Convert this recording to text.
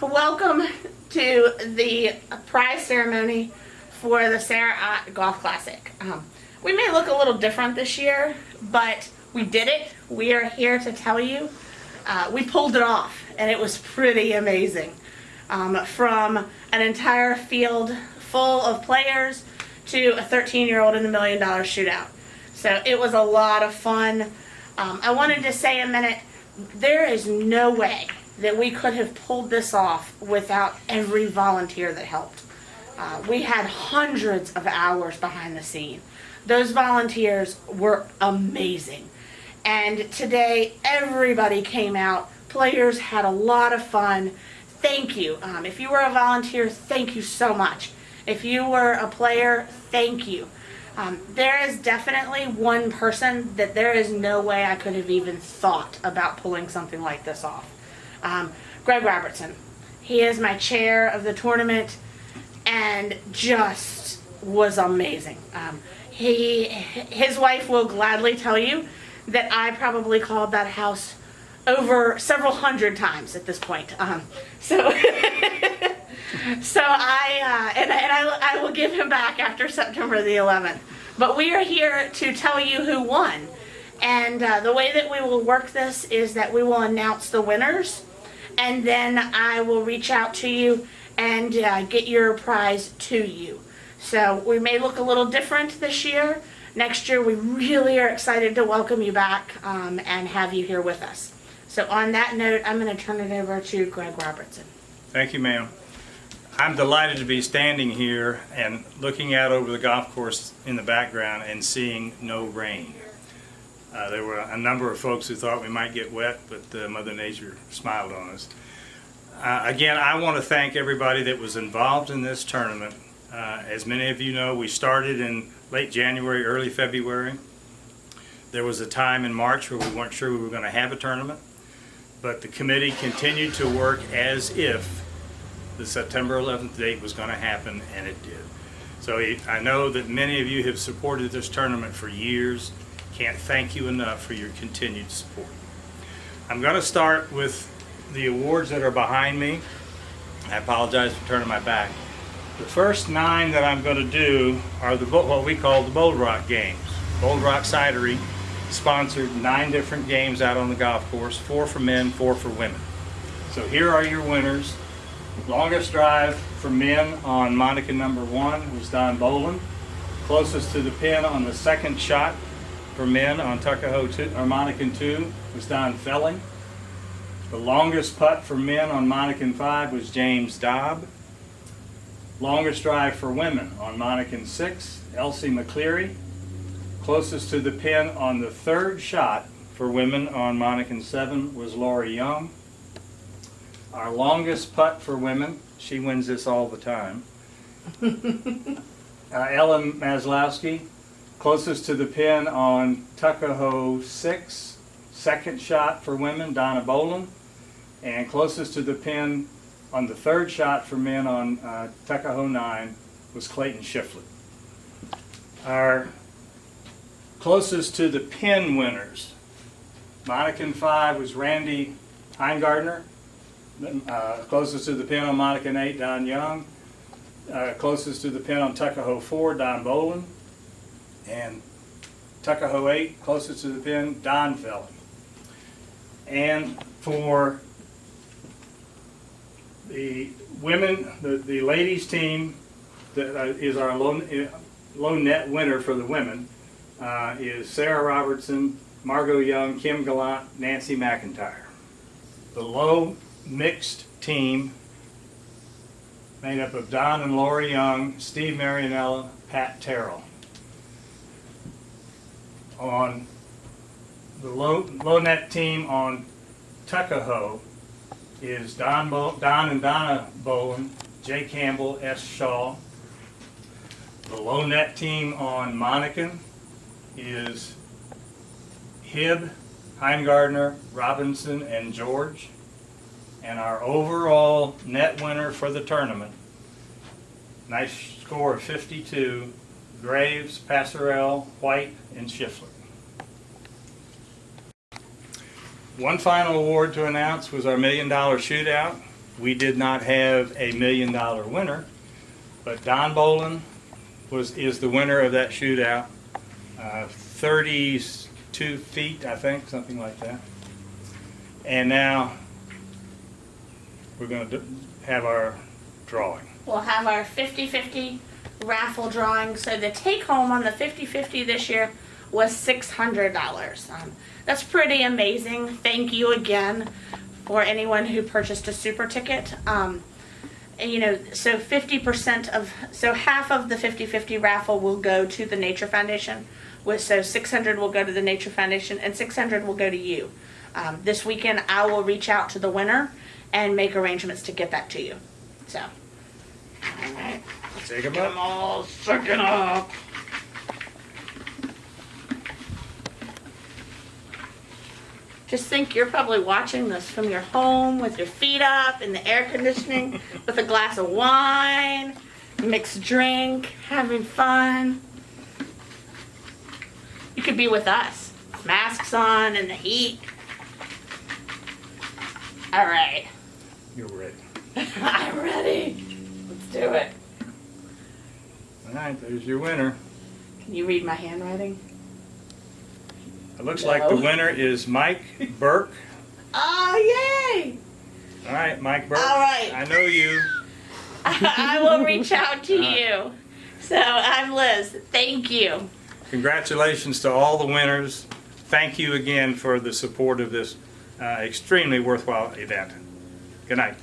Welcome to the prize ceremony for the Sara Ott Golf Classic. We may look a little different this year, but we did it. We are here to tell you we pulled it off, and it was pretty amazing. From an entire field full of players to a 13-year-old in the $1 Million Shootout. So it was a lot of fun. I wanted to say a minute, there is no way that we could have pulled this off without every volunteer that helped. We had hundreds of hours behind the scene. Those volunteers were amazing. And today, everybody came out. Players had a lot of fun. Thank you. If you were a volunteer, thank you so much. If you were a player, thank you. There is definitely one person that there is no way I could have even thought about pulling something like this off. Greg Robertson. He is my chair of the tournament and just was amazing. His wife will gladly tell you that I probably called that house over several hundred times at this point. So I will give him back after September the 11th. But we are here to tell you who won. And the way that we will work this is that we will announce the winners, and then I will reach out to you and get your prize to you. So we may look a little different this year. Next year we really are excited to welcome you back and have you here with us. So on that note, I'm going to turn it over to Greg Robertson. Thank you, ma'am. I'm delighted to be standing here and looking out over the golf course in the background and seeing no rain. There were a number of folks who thought we might get wet, but Mother Nature smiled on us. Again, I want to thank everybody that was involved in this tournament. As many of you know, we started in late January, early February. There was a time in March where we weren't sure we were going to have a tournament, but the committee continued to work as if the September 11th date was going to happen, and it did. So I know that many of you have supported this tournament for years. Can't thank you enough for your continued support. I'm going to start with the awards that are behind me. I apologize for turning my back. The first 9 that I'm going to do are what we call the Bold Rock games. Bold Rock Cidery sponsored 9 different games out on the golf course, 4 for men, 4 for women. So here are your winners. Longest drive for men on Monica number 1 was Don Boland. Closest to the pin on the second shot for men on Tuckahoe 2, or Monica 2 was Don Felling. The longest putt for men on Monica 5 was James Dobb. Longest drive for women on Monica 6, Elsie McCleary. Closest to the pin on the third shot for women on Monica 7 was Lori Young. Our longest putt for women, she wins this all the time, Ellen Maslowski. Closest to the pin on Tuckahoe 6, second shot for women, Donna Boland. And closest to the pin on the third shot for men on Tuckahoe 9 was Clayton Shiflett. Our closest to the pin winners, Monica 5 was Randy Heingardner. Closest to the pin on Monica 8, Don Young. Closest to the pin on Tuckahoe 4, Don Boland. And Tuckahoe 8, closest to the pin, Don Felling. And for the women, the ladies team that is our low net winner for the women is Sara Robertson, Margot Young, Kim Gallant, Nancy McIntyre. The low mixed team made up of Don and Lori Young, Steve Marianella, Pat Terrell. On the low net team on Tuckahoe is Don and Donna Bowen, Jay Campbell, S. Shaw. The low net team on Monica is Hibb, Heimgardner, Robinson, and George. And our overall net winner for the tournament, nice score of 52, Graves, Passarell, White, and Shiflett. One final award to announce was our $1 Million Shootout. we did not have a $1 million winner, but Don Bolin is the winner of that shootout. 32 feet, I think, something like that. And now we're going to have our drawing. We'll have our 50-50 raffle drawing. So the take home on the 50-50 this year was $600. That's pretty amazing. Thank you again for anyone who purchased a super ticket. And, you know, so 50% of, so half of the 50-50 raffle will go to the Nature Foundation. So 600 will go to the Nature Foundation and 600 will go to you. This weekend I will reach out to the winner and make arrangements to get that to you. So, all right. Take them I'm up. all sucking up. Just think you're probably watching this from your home with your feet up in the air conditioning with a glass of wine, mixed drink, having fun. You could be with us. Masks on in the heat. All right. You're ready. I'm ready. Let's do it. All right, there's your winner. Can you read my handwriting? It looks No. like the winner is Mike Burke. Oh, yay! All right, Mike Burke. All right. I know you. I will reach out to All right. you. So I'm Liz. Thank you. Congratulations to all the winners. Thank you again for the support of this extremely worthwhile event. Good night.